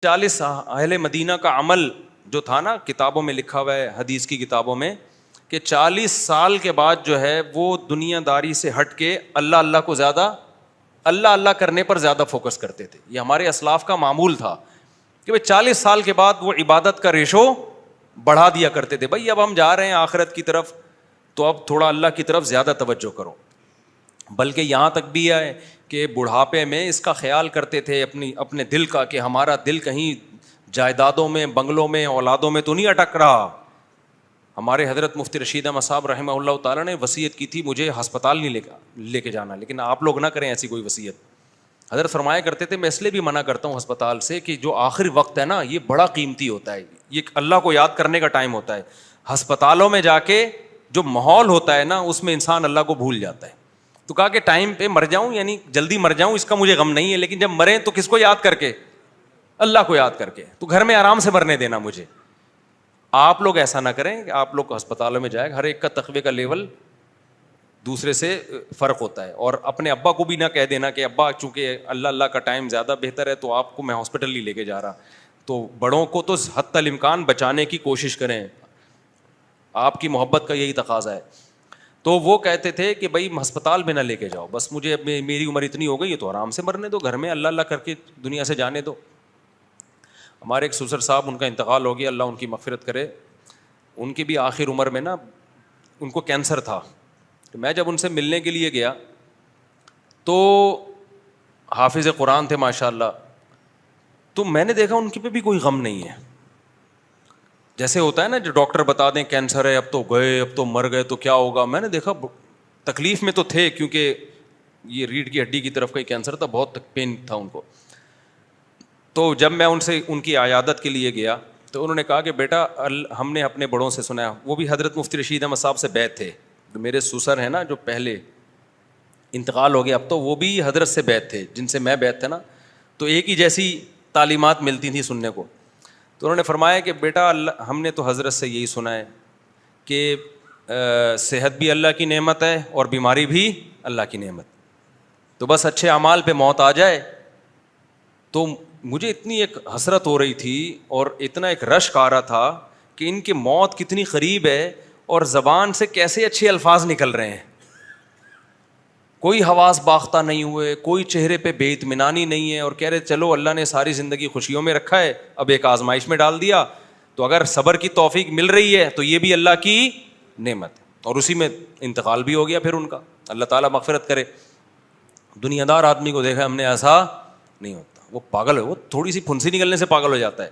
40 اہل مدینہ کا عمل جو تھا نا، کتابوں میں لکھا ہوا ہے، حدیث کی کتابوں میں، کہ 40 سال کے بعد جو ہے وہ دنیا داری سے ہٹ کے اللہ اللہ کو زیادہ، اللہ اللہ کرنے پر زیادہ فوکس کرتے تھے. یہ ہمارے اسلاف کا معمول تھا کہ بھائی 40 سال کے بعد وہ عبادت کا ریشو بڑھا دیا کرتے تھے. بھائی اب ہم جا رہے ہیں آخرت کی طرف تو اب تھوڑا اللہ کی طرف زیادہ توجہ کرو. بلکہ یہاں تک بھی ہے کہ بڑھاپے میں اس کا خیال کرتے تھے اپنے دل کا، کہ ہمارا دل کہیں جائیدادوں میں، بنگلوں میں، اولادوں میں تو نہیں اٹک رہا. ہمارے حضرت مفتی رشید احمد صاحب رحمہ اللہ تعالیٰ نے وصیت کی تھی مجھے ہسپتال نہیں لے کے جانا، لیکن آپ لوگ نہ کریں ایسی کوئی وصیت. حضرت فرمایا کرتے تھے میں اس لیے بھی منع کرتا ہوں ہسپتال سے کہ جو آخری وقت ہے نا یہ بڑا قیمتی ہوتا ہے، یہ اللہ کو یاد کرنے کا ٹائم ہوتا ہے. ہسپتالوں میں جا کے جو ماحول ہوتا ہے نا اس میں انسان اللہ کو بھول جاتا ہے. تو کہا کہ ٹائم پہ مر جاؤں، یعنی جلدی مر جاؤں اس کا مجھے غم نہیں ہے، لیکن جب مریں تو کس کو یاد کر کے؟ اللہ کو یاد کر کے. تو گھر میں آرام سے مرنے دینا مجھے. آپ لوگ ایسا نہ کریں کہ آپ لوگ ہسپتالوں میں جائیں، ہر ایک کا تقوی کا لیول دوسرے سے فرق ہوتا ہے. اور اپنے ابا کو بھی نہ کہہ دینا کہ ابا چونکہ اللہ اللہ کا ٹائم زیادہ بہتر ہے تو آپ کو میں ہاسپٹل نہیں لے کے جا رہا. تو بڑوں کو تو حتی الامکان بچانے کی کوشش کریں، آپ کی محبت کا یہی تقاضا ہے. تو وہ کہتے تھے کہ بھائی ہسپتال میں نہ لے کے جاؤ، بس مجھے اب میری عمر اتنی ہو گئی ہے تو آرام سے مرنے دو، گھر میں اللہ اللہ کر کے دنیا سے جانے دو. ہمارے ایک سسر صاحب، ان کا انتقال ہو گیا، اللہ ان کی مغفرت کرے. ان کی بھی آخر عمر میں نا ان کو کینسر تھا. تو میں جب ان سے ملنے کے لیے گیا تو حافظ قرآن تھے ماشاء اللہ. تو میں نے دیکھا ان کے پہ بھی کوئی غم نہیں ہے. جیسے ہوتا ہے نا جو ڈاکٹر بتا دیں کینسر ہے، اب تو گئے، اب تو مر گئے تو کیا ہوگا. میں نے دیکھا تکلیف میں تو تھے، کیونکہ یہ ریڑھ کی ہڈی کی طرف کا کینسر تھا، بہت پین تھا ان کو. تو جب میں ان کی عیادت کے لیے گیا تو انہوں نے کہا کہ بیٹا ہم نے اپنے بڑوں سے سنا ہے، وہ بھی حضرت مفتی رشید احمد صاحب سے بیعت تھے. میرے سسر ہیں نا جو پہلے انتقال ہو گیا، اب تو وہ بھی حضرت سے بیعت تھے جن سے میں بیعت تھا نا، تو ایک ہی جیسی تعلیمات ملتی تھیں سننے کو. تو انہوں نے فرمایا کہ بیٹا ہم نے تو حضرت سے یہی سنا ہے کہ صحت بھی اللہ کی نعمت ہے اور بیماری بھی اللہ کی نعمت. تو بس اچھے اعمال پہ موت آ جائے. تو مجھے اتنی ایک حسرت ہو رہی تھی اور اتنا ایک رشک آ رہا تھا کہ ان کی موت کتنی قریب ہے اور زبان سے کیسے اچھے الفاظ نکل رہے ہیں. کوئی حواس باختہ نہیں ہوئے، کوئی چہرے پہ بے اطمینانی نہیں ہے، اور کہہ رہے چلو اللہ نے ساری زندگی خوشیوں میں رکھا ہے، اب ایک آزمائش میں ڈال دیا، تو اگر صبر کی توفیق مل رہی ہے تو یہ بھی اللہ کی نعمت ہے. اور اسی میں انتقال بھی ہو گیا پھر ان کا. اللہ تعالیٰ مغفرت کرے. دنیا دار آدمی کو دیکھا ہم نے ایسا نہیں ہوتا، وہ پاگل ہے، وہ تھوڑی سی پھنسی نکلنے سے پاگل ہو جاتا ہے.